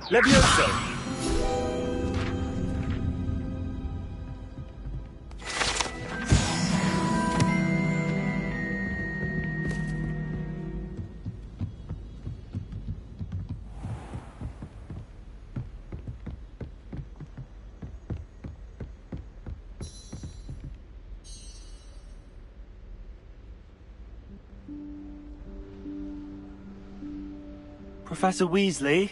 Levioso! Professor Weasley?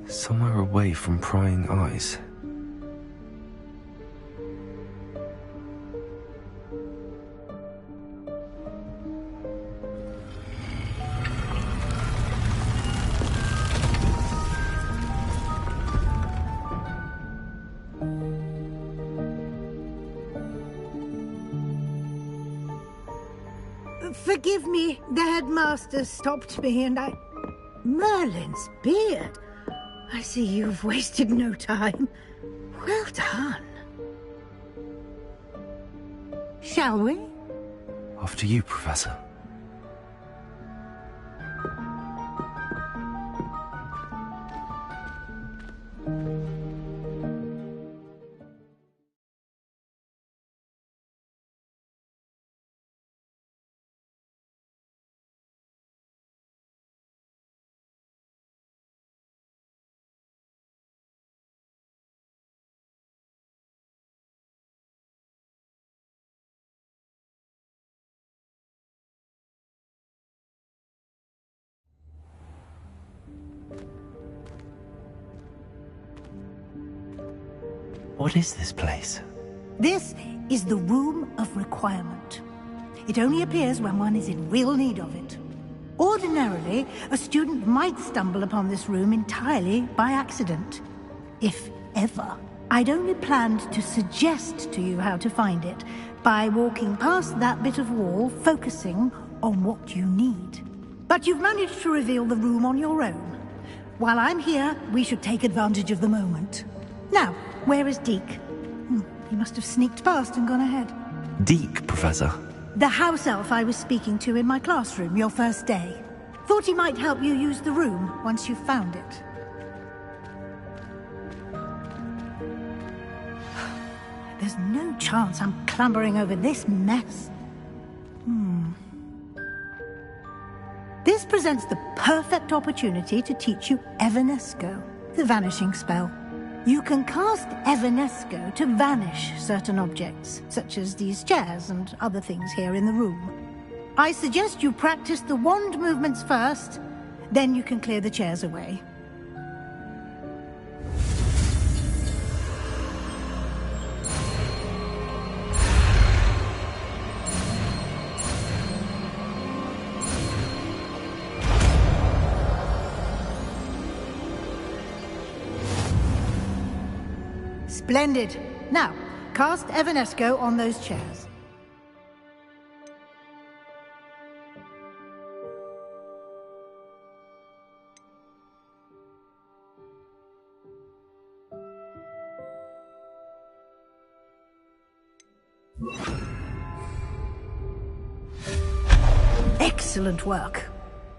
Somewhere away from prying eyes. Forgive me, the headmaster stopped me and I... Merlin's beard! I see you've wasted no time. Well done. Shall we? After you, Professor. What is this place? This is the Room of Requirement. It only appears when one is in real need of it. Ordinarily, a student might stumble upon this room entirely by accident. If ever. I'd only planned to suggest to you how to find it by walking past that bit of wall, focusing on what you need. But you've managed to reveal the room on your own. While I'm here, we should take advantage of the moment. Now, where is Deke? He must have sneaked past and gone ahead. Deke, Professor. The house elf I was speaking to in my classroom your first day. Thought he might help you use the room once you found it. There's no chance I'm clambering over this mess. This presents the perfect opportunity to teach you Evanesco, the vanishing spell. You can cast Evanesco to vanish certain objects, such as these chairs and other things here in the room. I suggest you practice the wand movements first, then you can clear the chairs away. Splendid. Now, cast Evanesco on those chairs. Excellent work.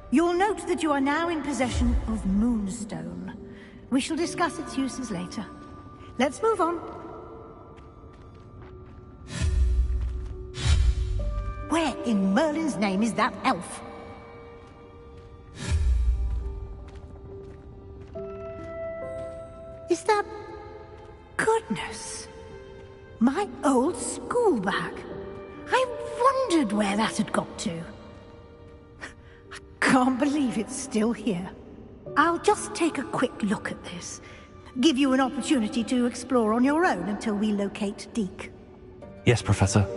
You'll note that you are now in possession of Moonstone. We shall discuss its uses later. Let's move on. Where in Merlin's name is that elf? Is that... Goodness! My old school bag. I wondered where that had got to. I can't believe it's still here. I'll just take a quick look at this. Give you an opportunity to explore on your own until we locate Deke. Yes, Professor.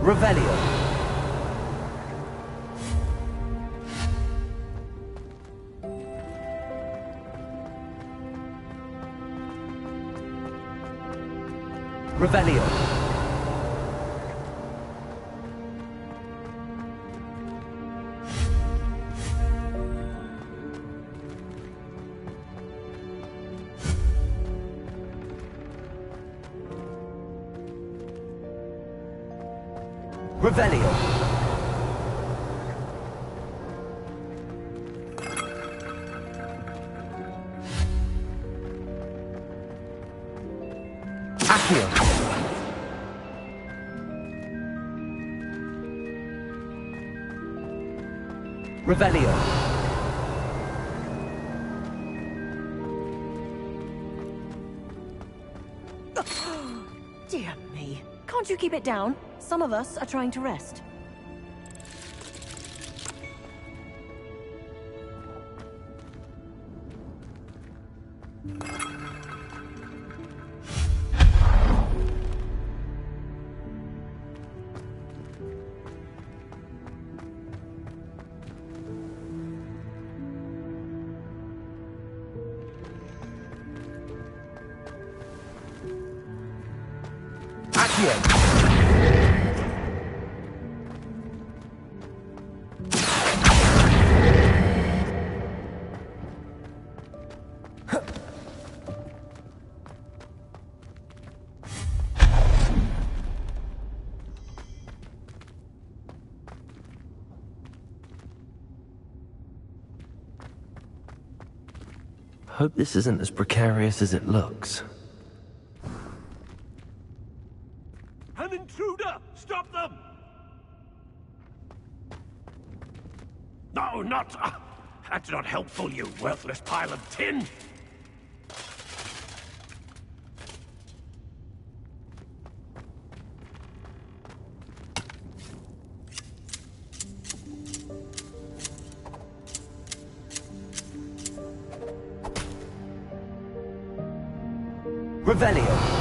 Revelio. Revelio. Revelio. Accio. Revelio. Dear me. Can't you keep it down? Some of us are trying to rest. Hope this isn't as precarious as it looks. An intruder! Stop them! No, not... that's not helpful, you worthless pile of tin! Revelio.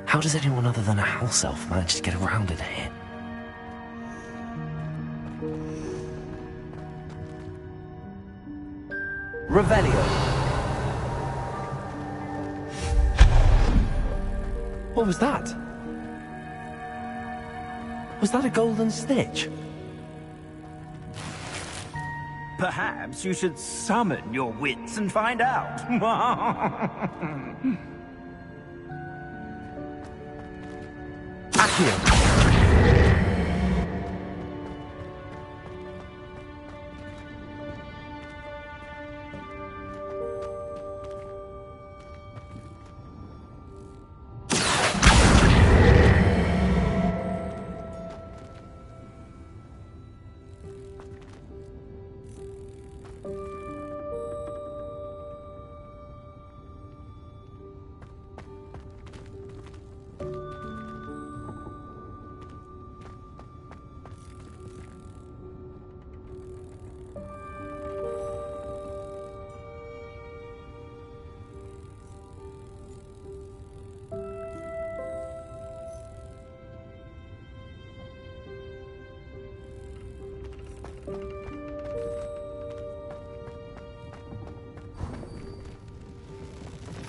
How does anyone other than a house elf manage to get around in here? Revelio. What was that? Was that a golden snitch? Perhaps you should summon your wits and find out. Accio.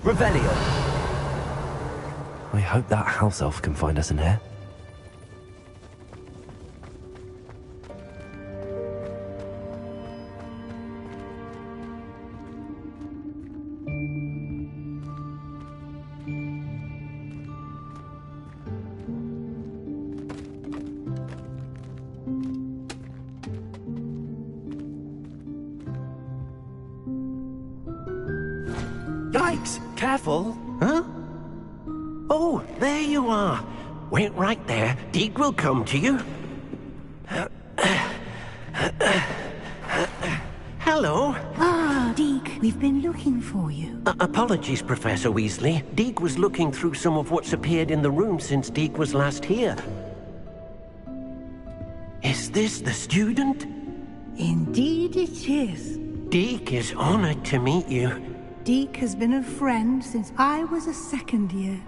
Revelio. I hope that house elf can find us in here. Yikes! Careful! Huh? Oh, there you are. Wait right there. Deke will come to you. Hello. Ah, Deke, we've been looking for you. Apologies, Professor Weasley. Deke was looking through some of what's appeared in the room since Deke was last here. Is this the student? Indeed it is. Deke is honored to meet you. Deke has been a friend since I was a second year.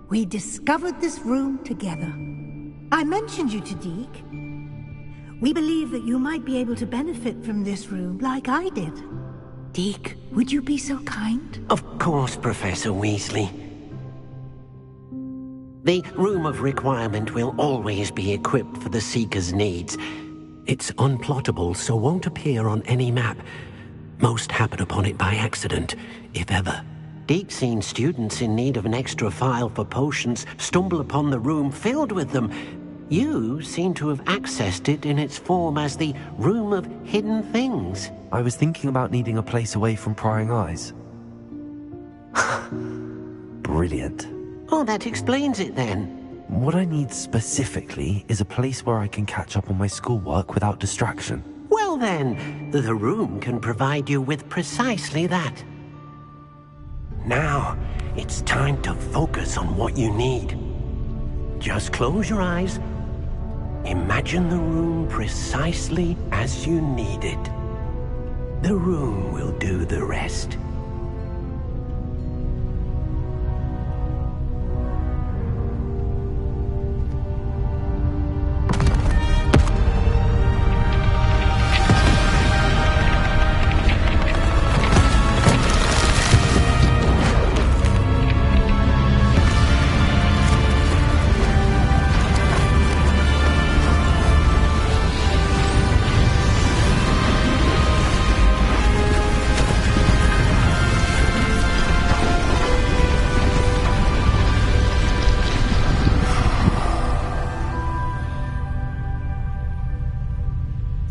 We discovered this room together. I mentioned you to Deke. We believe that you might be able to benefit from this room like I did. Deke, would you be so kind? Of course, Professor Weasley. The Room of Requirement will always be equipped for the Seeker's needs. It's unplottable, so won't appear on any map. Most happen upon it by accident, if ever. Deke's seen students in need of an extra file for potions stumble upon the room filled with them. You seem to have accessed it in its form as the Room of Hidden Things. I was thinking about needing a place away from prying eyes. Brilliant. Oh, that explains it then. What I need specifically is a place where I can catch up on my schoolwork without distraction. Well then, the room can provide you with precisely that. Now, it's time to focus on what you need. Just close your eyes. Imagine the room precisely as you need it. The room will do the rest.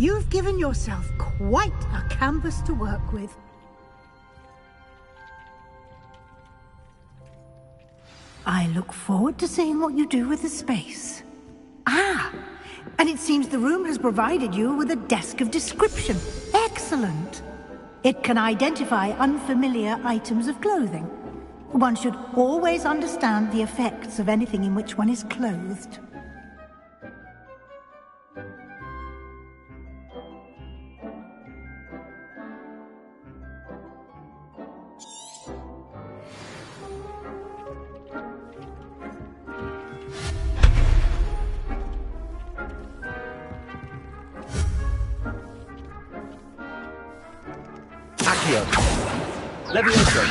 You've given yourself quite a canvas to work with. I look forward to seeing what you do with the space. Ah, and it seems the room has provided you with a desk of description. Excellent. It can identify unfamiliar items of clothing. One should always understand the effects of anything in which one is clothed. Levioso.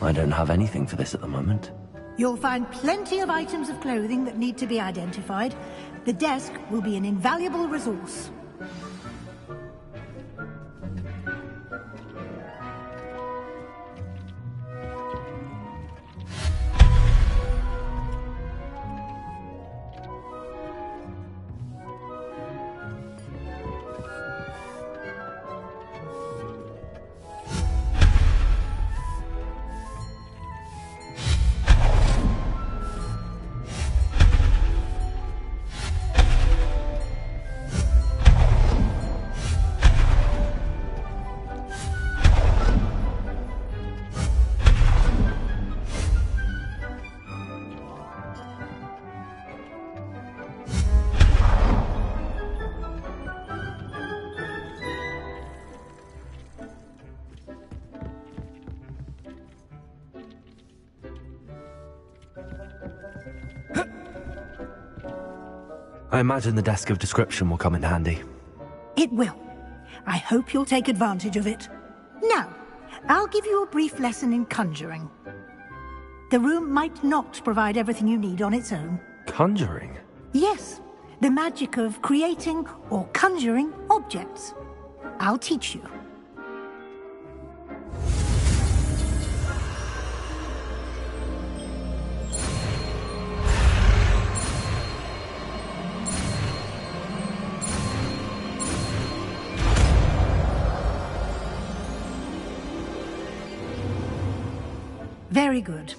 I don't have anything for this at the moment. You'll find plenty of items of clothing that need to be identified. The desk will be an invaluable resource. I imagine the desk of description will come in handy. It will. I hope you'll take advantage of it. Now, I'll give you a brief lesson in conjuring. The room might not provide everything you need on its own. Conjuring? Yes, the magic of creating or conjuring objects. I'll teach you. Very good.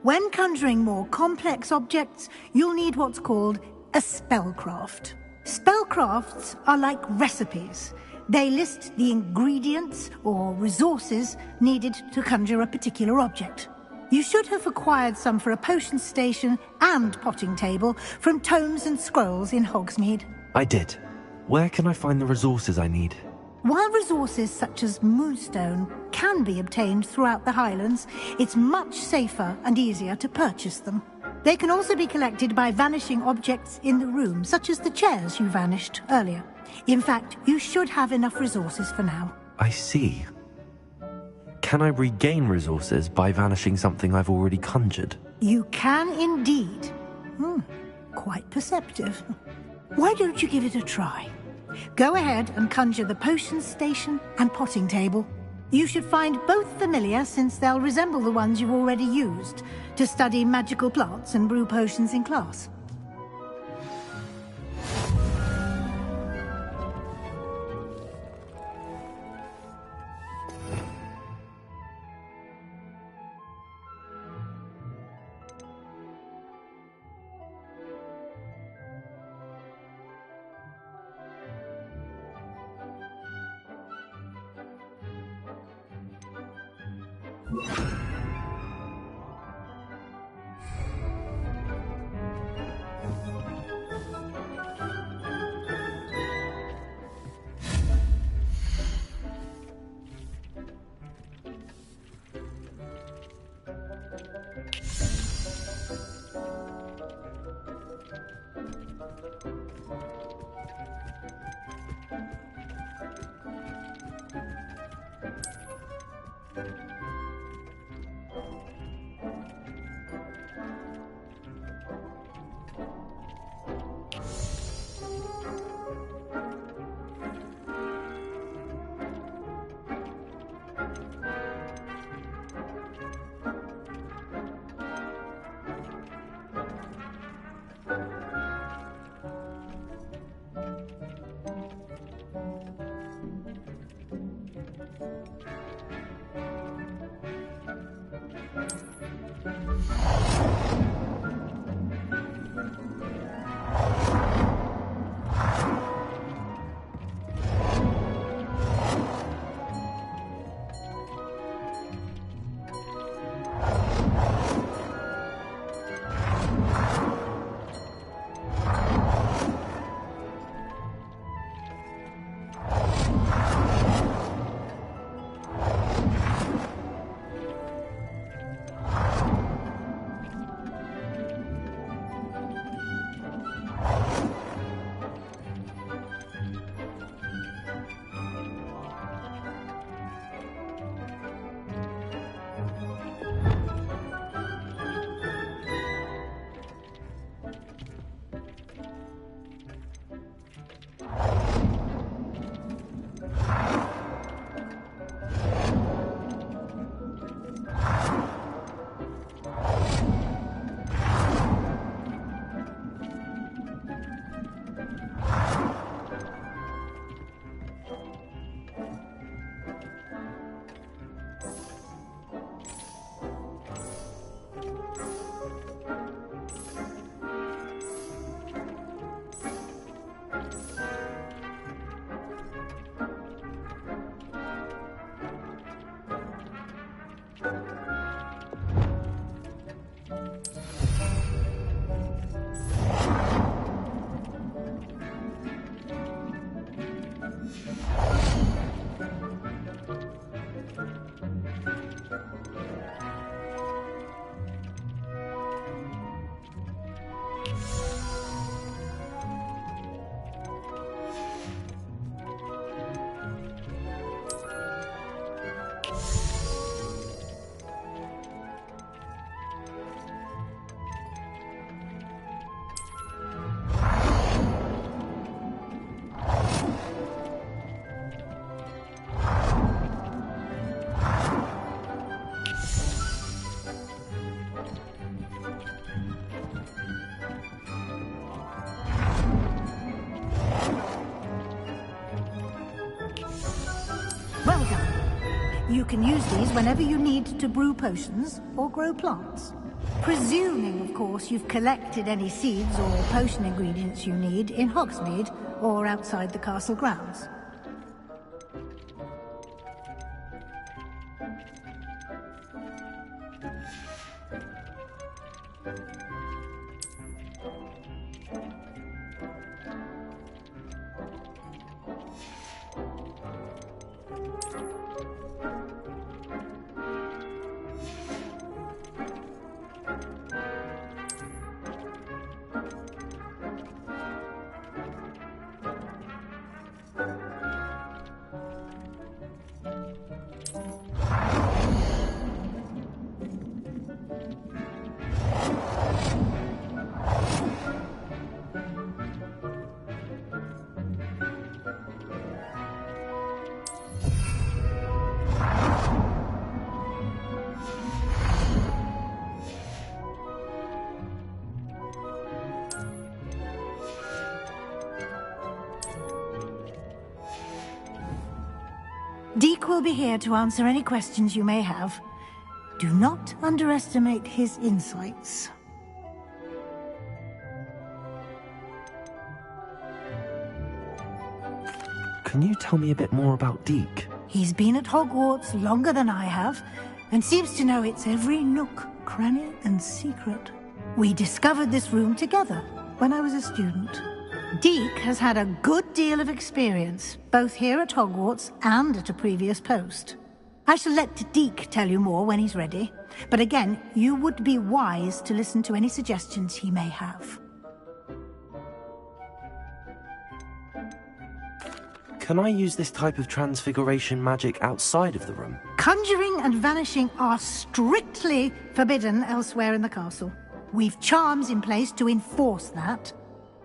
When conjuring more complex objects, you'll need what's called a spellcraft. Spellcrafts are like recipes. They list the ingredients or resources needed to conjure a particular object. You should have acquired some for a potion station and potting table from tomes and scrolls in Hogsmeade. I did. Where can I find the resources I need? While resources such as Moonstone can be obtained throughout the Highlands, it's much safer and easier to purchase them. They can also be collected by vanishing objects in the room, such as the chairs you vanished earlier. In fact, you should have enough resources for now. I see. Can I regain resources by vanishing something I've already conjured? You can indeed. Quite perceptive. Why don't you give it a try? Go ahead and conjure the potion station and potting table. You should find both familiar, since they'll resemble the ones you've already used to study magical plants and brew potions in class. Well done. You can use these whenever you need to brew potions or grow plants. Presuming, of course, you've collected any seeds or potion ingredients you need in Hogsmeade or outside the castle grounds. Deke will be here to answer any questions you may have. Do not underestimate his insights. Can you tell me a bit more about Deke? He's been at Hogwarts longer than I have, and seems to know its every nook, cranny, and secret. We discovered this room together when I was a student. Deke has had a good deal of experience, both here at Hogwarts and at a previous post. I shall let Deke tell you more when he's ready, but again, you would be wise to listen to any suggestions he may have. Can I use this type of transfiguration magic outside of the room? Conjuring and vanishing are strictly forbidden elsewhere in the castle. We've charms in place to enforce that.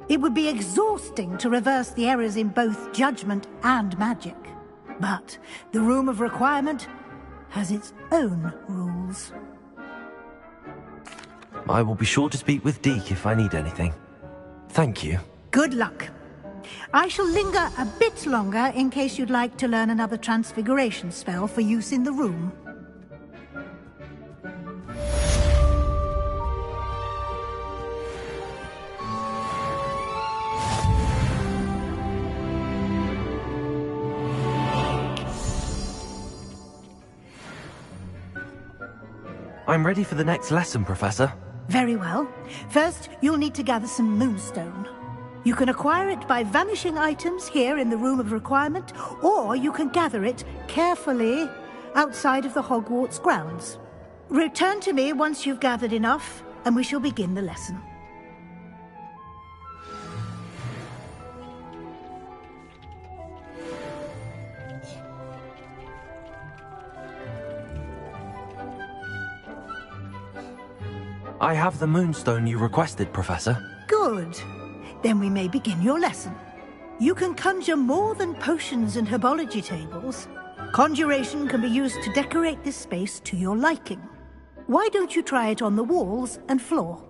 It would be exhausting to reverse the errors in both judgment and magic. But the Room of Requirement has its own rules. I will be sure to speak with Deke if I need anything. Thank you. Good luck. I shall linger a bit longer in case you'd like to learn another transfiguration spell for use in the room. I'm ready for the next lesson, Professor. Very well. First, you'll need to gather some moonstone. You can acquire it by vanishing items here in the Room of Requirement, or you can gather it carefully outside of the Hogwarts grounds. Return to me once you've gathered enough, and we shall begin the lesson. I have the moonstone you requested, Professor. Good. Then we may begin your lesson. You can conjure more than potions and herbology tables. Conjuration can be used to decorate this space to your liking. Why don't you try it on the walls and floor?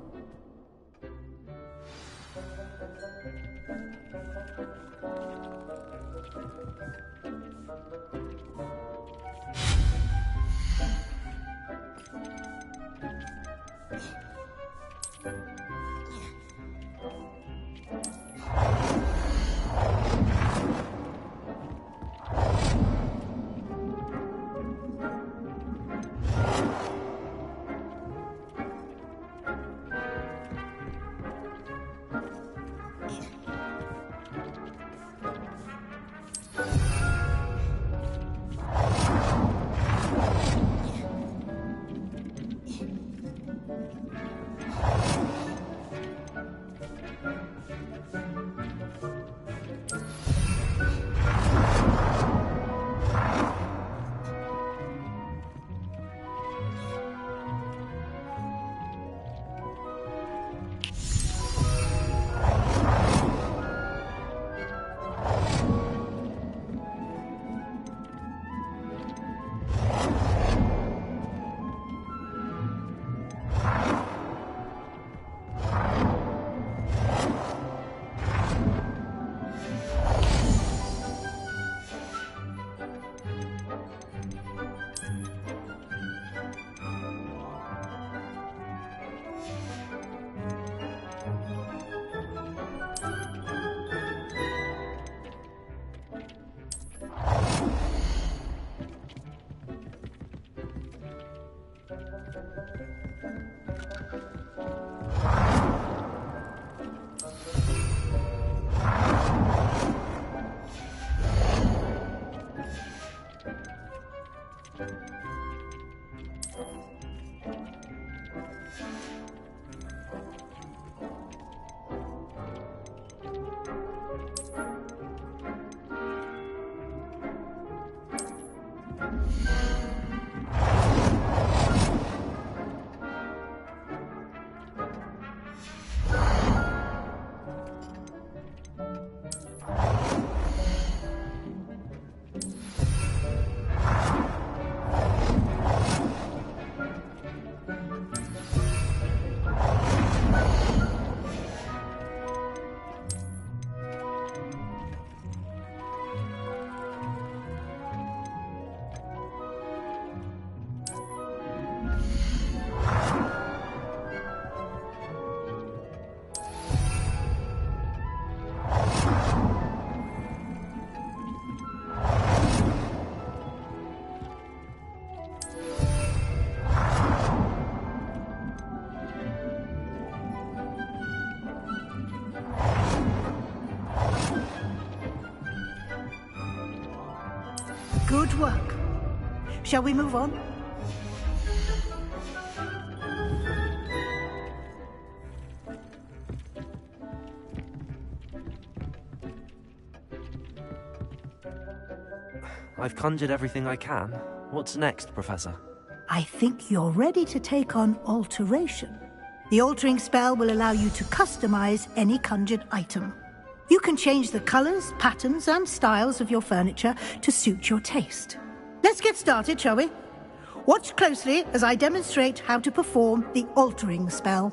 Good work. Shall we move on? I've conjured everything I can. What's next, Professor? I think you're ready to take on alteration. The altering spell will allow you to customize any conjured item. You can change the colors, patterns, and styles of your furniture to suit your taste. Let's get started, shall we? Watch closely as I demonstrate how to perform the altering spell.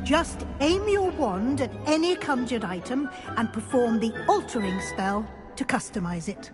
Just aim your wand at any conjured item and perform the altering spell to customize it.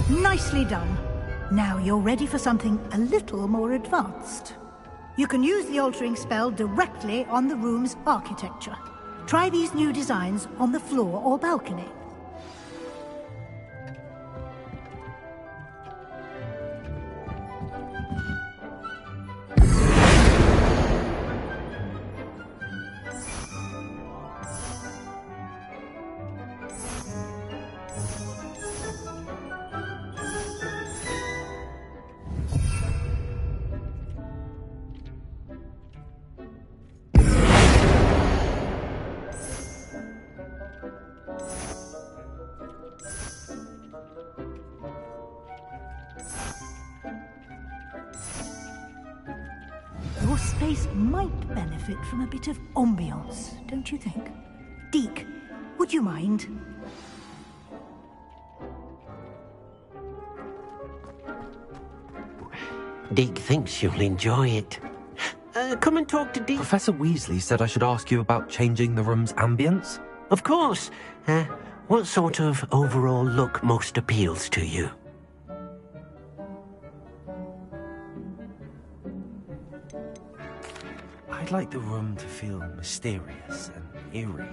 Nicely done. Now you're ready for something a little more advanced. You can use the altering spell directly on the room's architecture. Try these new designs on the floor or balcony. space might benefit from a bit of ambiance, don't you think? Deke, would you mind? Deke thinks you'll enjoy it. Come and talk to Deke. Professor Weasley said I should ask you about changing the room's ambience. Of course. What sort of overall look most appeals to you? I'd like the room to feel mysterious and eerie,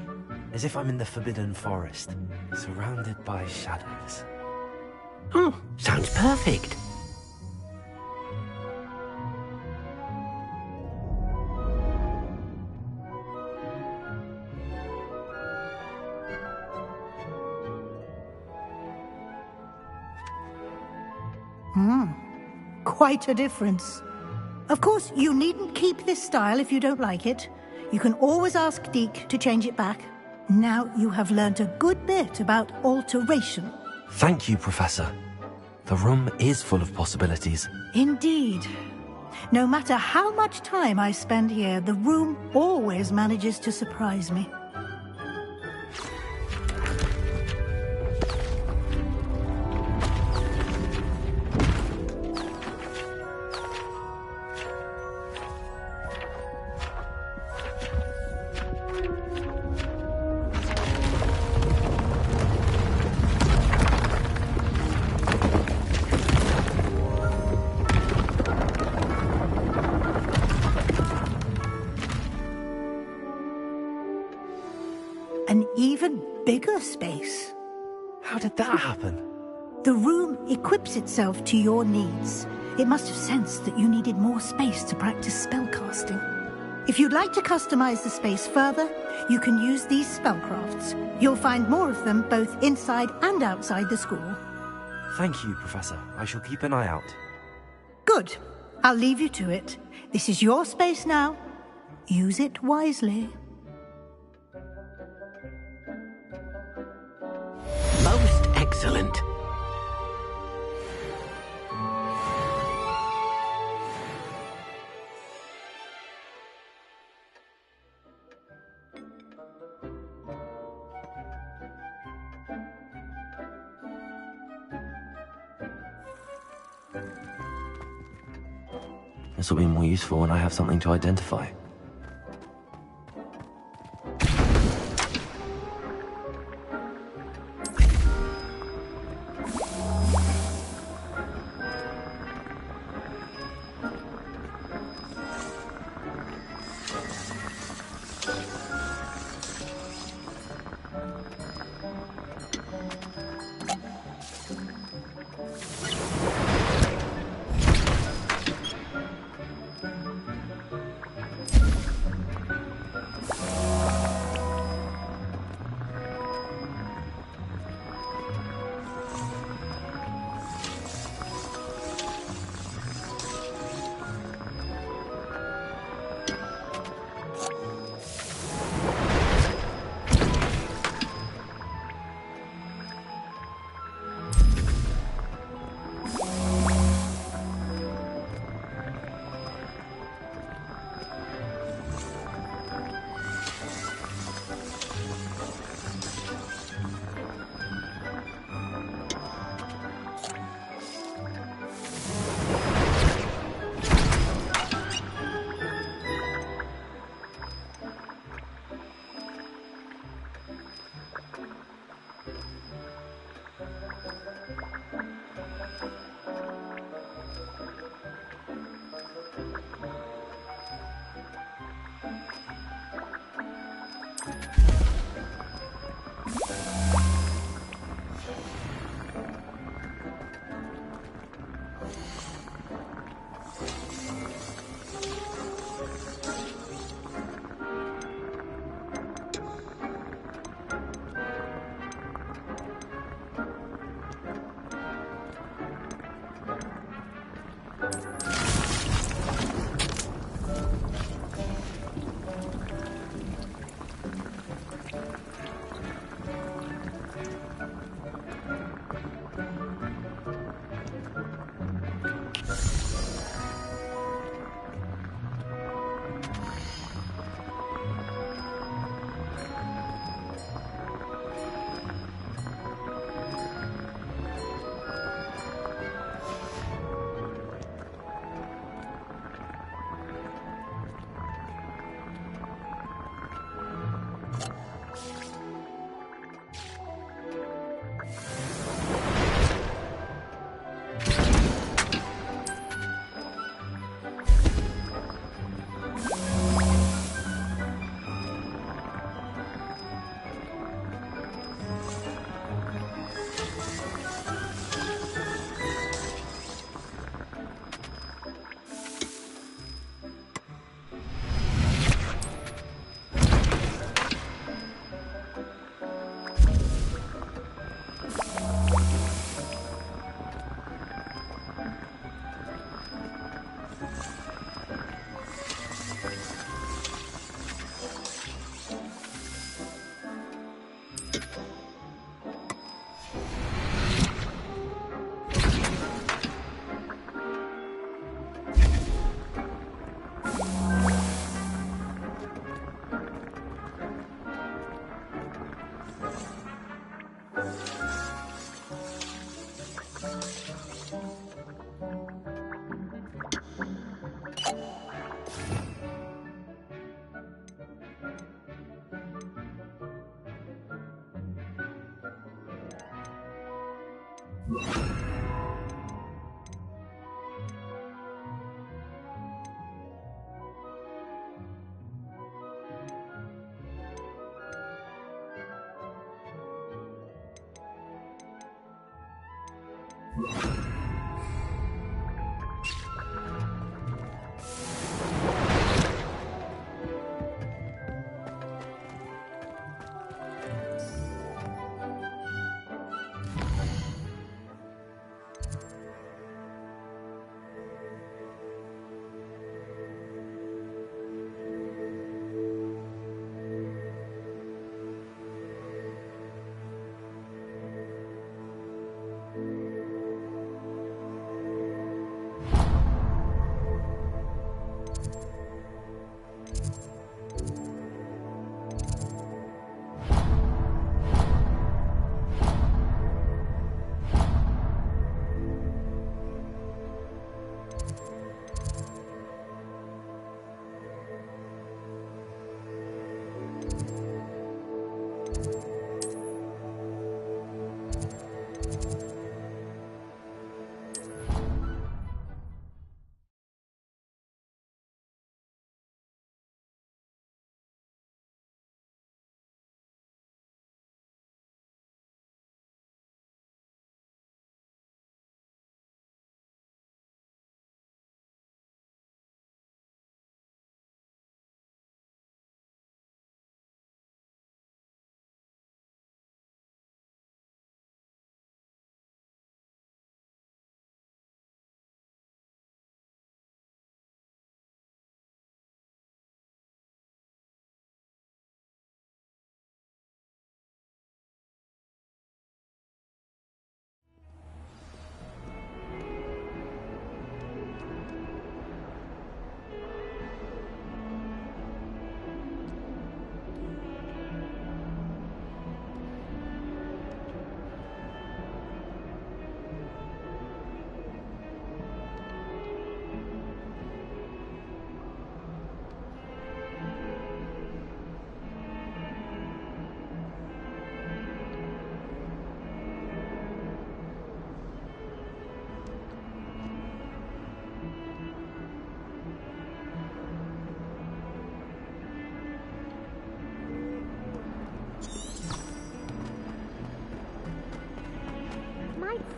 as if I'm in the Forbidden Forest, surrounded by shadows. Oh, sounds perfect. Quite a difference. Of course, you needn't keep this style if you don't like it. You can always ask Deke to change it back. Now you have learnt a good bit about alteration. Thank you, Professor. The room is full of possibilities. Indeed. No matter how much time I spend here, the room always manages to surprise me. An even bigger space. How did that happen? The room equips itself to your needs. It must have sensed that you needed more space to practice spellcasting. If you'd like to customize the space further, you can use these spellcrafts. You'll find more of them both inside and outside the school. Thank you, Professor. I shall keep an eye out. Good. I'll leave you to it. This is your space now. Use it wisely. Most excellent. This will be more useful when I have something to identify.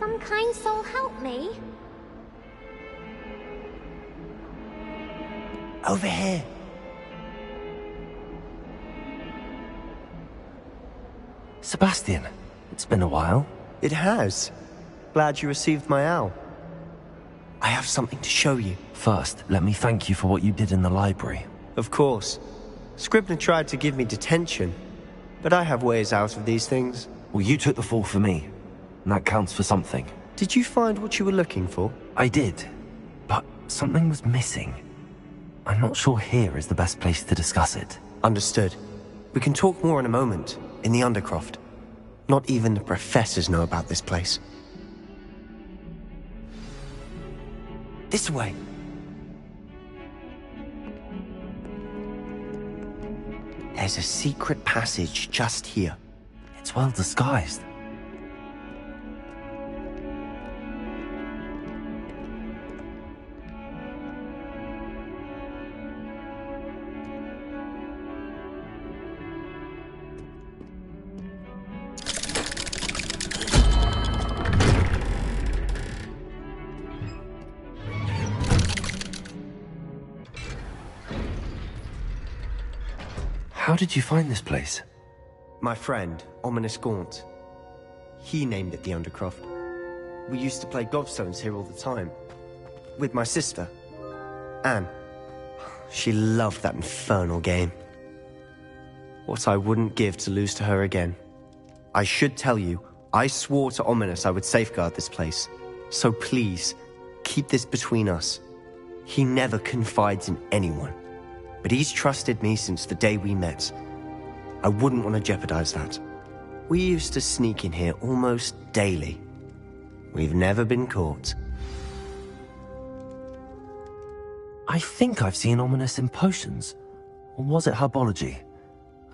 Some kind soul help me? Over here. Sebastian, it's been a while. It has. Glad you received my owl. I have something to show you. First, let me thank you for what you did in the library. Of course. Scribner tried to give me detention, but I have ways out of these things. Well, you took the fall for me, and that counts for something. Did you find what you were looking for? I did, but something was missing. I'm not sure here is the best place to discuss it. Understood. We can talk more in a moment, in the Undercroft. Not even the professors know about this place. This way. There's a secret passage just here. It's well disguised. How did you find this place? My friend, Ominous Gaunt. He named it the Undercroft. We used to play gobstones here all the time. With my sister, Anne. She loved that infernal game. What I wouldn't give to lose to her again. I should tell you, I swore to Ominous I would safeguard this place. So please, keep this between us. He never confides in anyone. But he's trusted me since the day we met. I wouldn't want to jeopardize that. We used to sneak in here almost daily. We've never been caught. I think I've seen Ominous in potions. Or was it herbology?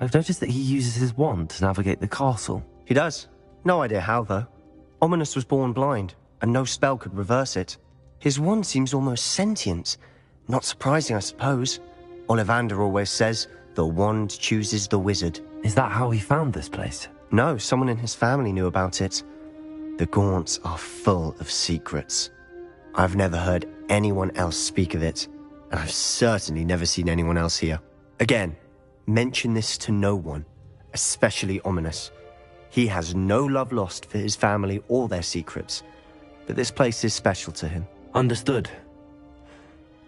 I've noticed that he uses his wand to navigate the castle. He does. No idea how, though. Ominous was born blind, and no spell could reverse it. His wand seems almost sentient. Not surprising, I suppose. Ollivander always says, the wand chooses the wizard. Is that how he found this place? No, someone in his family knew about it. The Gaunts are full of secrets. I've never heard anyone else speak of it, and I've certainly never seen anyone else here. Again, mention this to no one, especially Ominous. He has no love lost for his family or their secrets, but this place is special to him. Understood.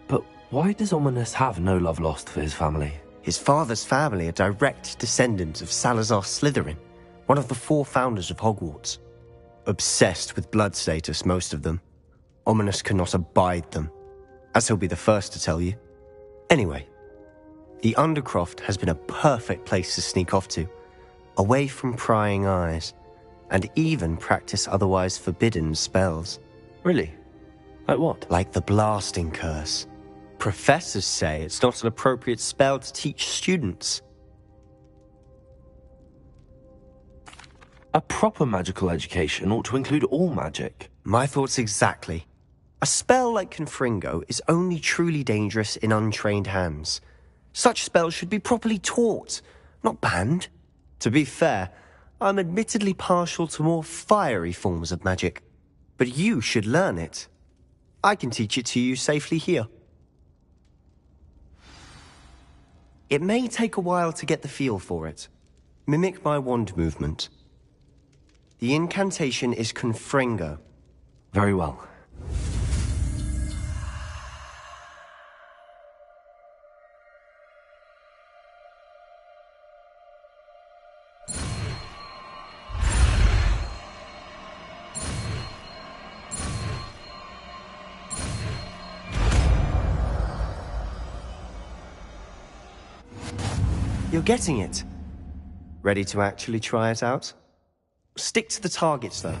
But why does Ominous have no love lost for his family? His father's family are direct descendants of Salazar Slytherin, one of the 4 founders of Hogwarts. Obsessed with blood status, most of them. Ominous cannot abide them, as he'll be the first to tell you. Anyway, the Undercroft has been a perfect place to sneak off to, away from prying eyes, and even practice otherwise forbidden spells. Really? Like what? Like the blasting curse. Professors say it's not an appropriate spell to teach students. A proper magical education ought to include all magic. My thoughts exactly. A spell like Confringo is only truly dangerous in untrained hands. Such spells should be properly taught, not banned. To be fair, I'm admittedly partial to more fiery forms of magic, but you should learn it. I can teach it to you safely here. It may take a while to get the feel for it. Mimic my wand movement. The incantation is Confringo. Very well. You're getting it. Ready to actually try it out? Stick to the targets, though.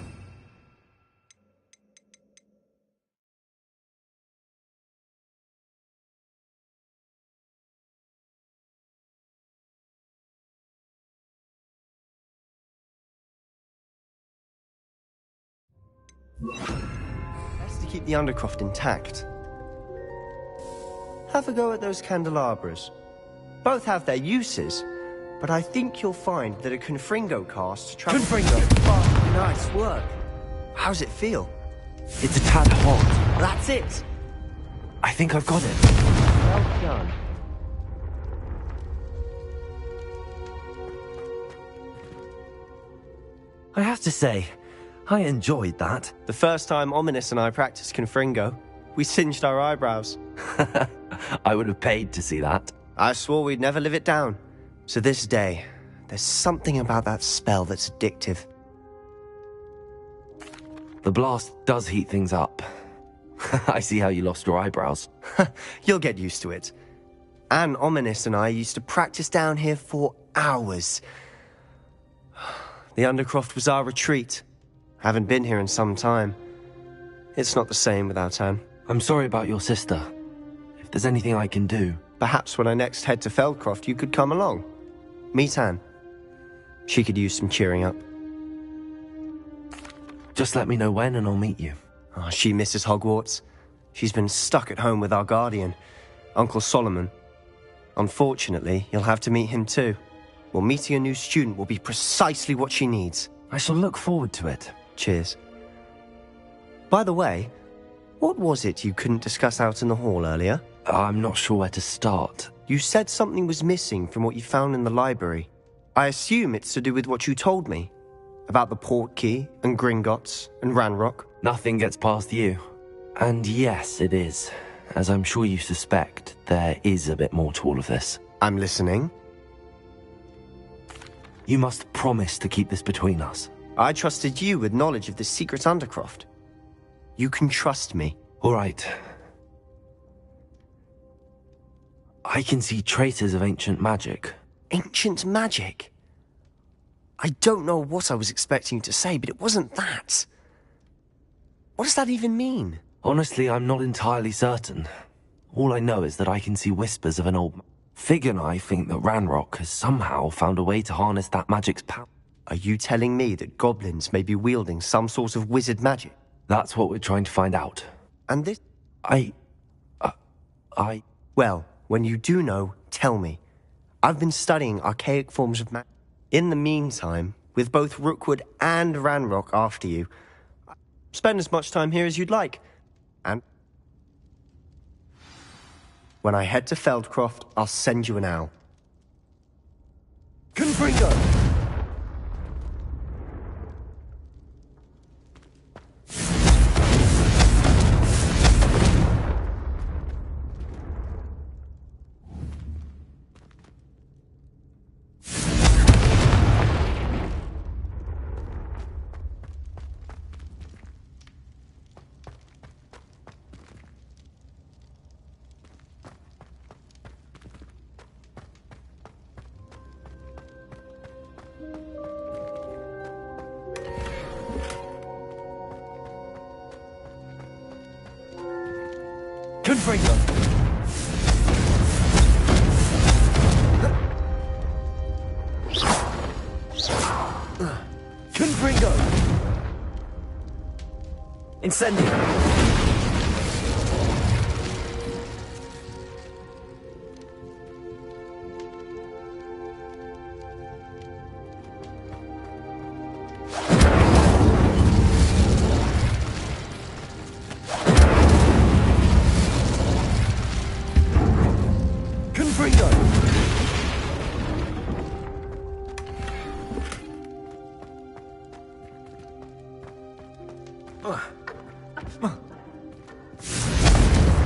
Best to keep the Undercroft intact. Have a go at those candelabras. Both have their uses, but I think you'll find that a Confringo cast... Confringo! Oh, nice work. How's it feel? It's a tad hot. That's it! I think I've got it. Well done. I have to say, I enjoyed that. The first time Ominous and I practiced Confringo, we singed our eyebrows. I would have paid to see that. I swore we'd never live it down. So this day, there's something about that spell that's addictive. The blast does heat things up. I see how you lost your eyebrows. You'll get used to it. Anne, Ominous and I used to practice down here for hours. The Undercroft was our retreat. Haven't been here in some time. It's not the same without Anne. I'm sorry about your sister. If there's anything I can do... Perhaps when I next head to Feldcroft, you could come along. Meet Anne. She could use some cheering up. Just let me know when and I'll meet you. Oh, she misses Hogwarts. She's been stuck at home with our guardian, Uncle Solomon. Unfortunately, you'll have to meet him too. Well, meeting a new student will be precisely what she needs. I shall look forward to it. Cheers. By the way, what was it you couldn't discuss out in the hall earlier? I'm not sure where to start. You said something was missing from what you found in the library. I assume it's to do with what you told me. About the Portkey, and Gringotts, and Ranrock. Nothing gets past you. And yes, it is. As I'm sure you suspect, there is a bit more to all of this. I'm listening. You must promise to keep this between us. I trusted you with knowledge of the secret Undercroft. You can trust me. All right. I can see traces of ancient magic. Ancient magic? I don't know what I was expecting you to say, but it wasn't that. What does that even mean? Honestly, I'm not entirely certain. All I know is that I can see whispers of an old... Fig and I think that Ranrock has somehow found a way to harness that magic's power. Are you telling me that goblins may be wielding some sort of wizard magic? That's what we're trying to find out. And this... Well, when you do know, tell me. I've been studying archaic forms of magic. In the meantime, with both Rookwood and Ranrock after you, spend as much time here as you'd like. And when I head to Feldcroft, I'll send you an owl. Confringo! Confringo! Confringo! Incendio!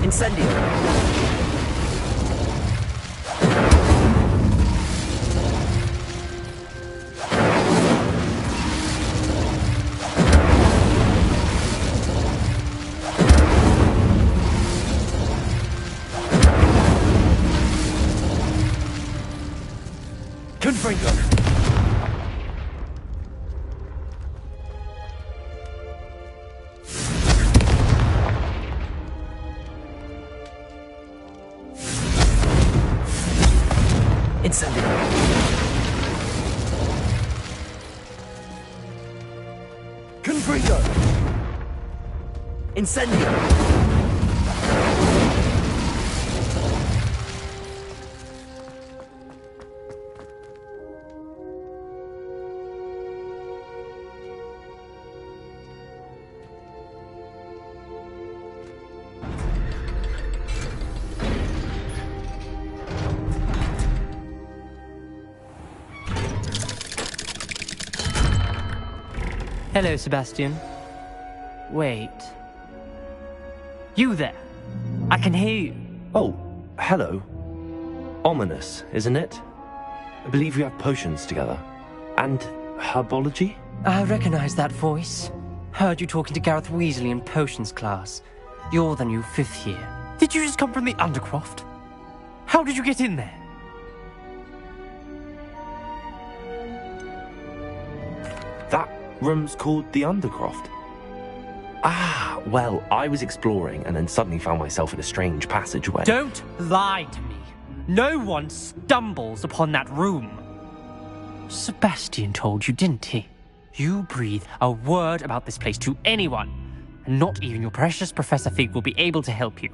Incendio! Confringo! Incendio! Confringo! Incendio! Hello, Sebastian. Wait. You there? I can hear you. Oh, hello. Ominous, isn't it? I believe we have potions together. And herbology? I recognize that voice. Heard you talking to Gareth Weasley in potions class. You're the new 5th year. Did you just come from the Undercroft? How did you get in there? That room's called the Undercroft. Ah, well, I was exploring and then suddenly found myself in a strange passageway. Don't lie to me. No one stumbles upon that room. Sebastian told you, didn't he? You breathe a word about this place to anyone, and not even your precious Professor Fig will be able to help you.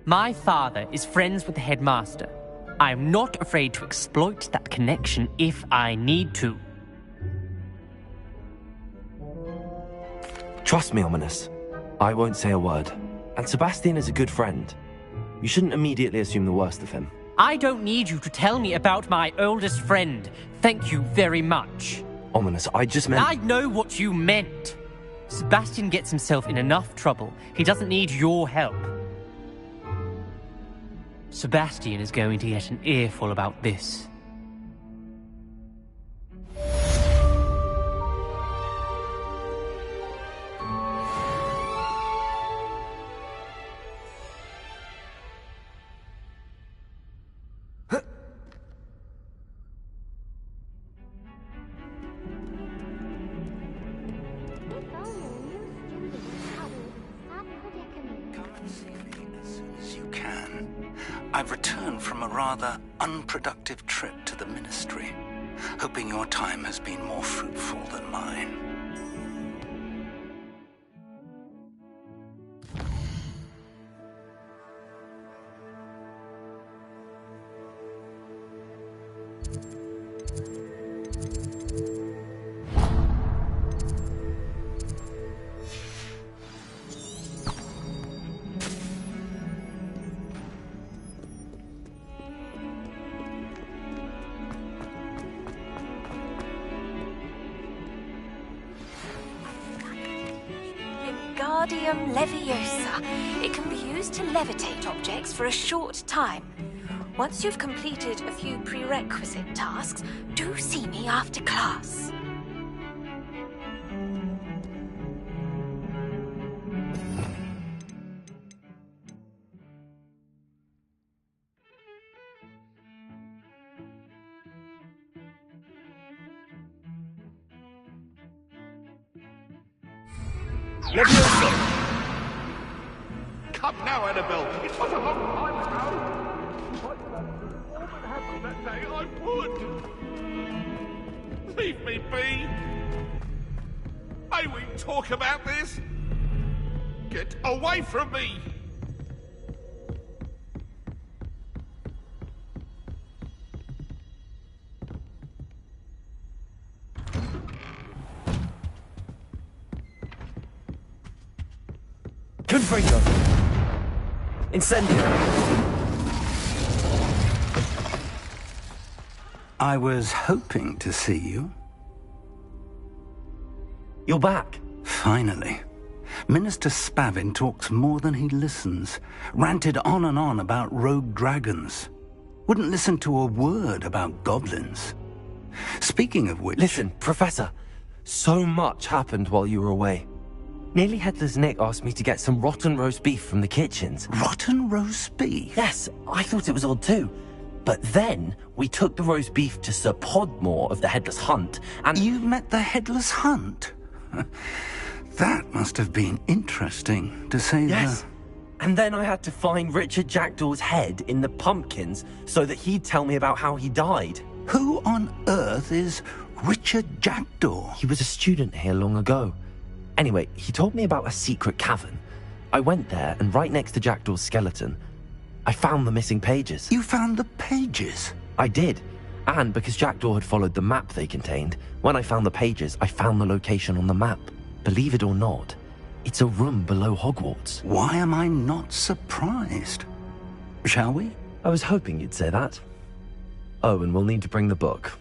My father is friends with the headmaster. I am not afraid to exploit that connection if I need to. Trust me, Ominous. I won't say a word. And Sebastian is a good friend. You shouldn't immediately assume the worst of him. I don't need you to tell me about my oldest friend. Thank you very much. Ominous, I just meant... I know what you meant. Sebastian gets himself in enough trouble. He doesn't need your help. Sebastian is going to get an earful about this. I've returned from a rather unproductive trip to the Ministry. hoping your time has been more fruitful than mine. Wingardium Leviosa. It can be used to levitate objects for a short time. Once you've completed a few prerequisite tasks, do see me after class. Leviosa! Come now, Annabelle. It was a long time ago. What would happen that day? I would. Leave me be. May we talk about this? Get away from me. Confringo! Incendio! I was hoping to see you. You're back. Finally. Minister Spavin talks more than he listens. Ranted on and on about rogue dragons. Wouldn't listen to a word about goblins. Speaking of which... Listen, Professor. So much happened while you were away. Nearly Headless Nick asked me to get some rotten roast beef from the kitchens. Rotten roast beef? Yes, I thought it was odd too. But then we took the roast beef to Sir Podmore of the Headless Hunt, and... You met the Headless Hunt? That must have been interesting, to say Yes. And then I had to find Richard Jackdaw's head in the pumpkins so that he'd tell me about how he died. Who on earth is Richard Jackdaw? He was a student here long ago. Anyway, he told me about a secret cavern. I went there, and right next to Jackdaw's skeleton, I found the missing pages. You found the pages? I did. And because Jackdaw had followed the map they contained, when I found the pages, I found the location on the map. Believe it or not, it's a room below Hogwarts. Why am I not surprised? Shall we? I was hoping you'd say that. Oh, and we'll need to bring the book.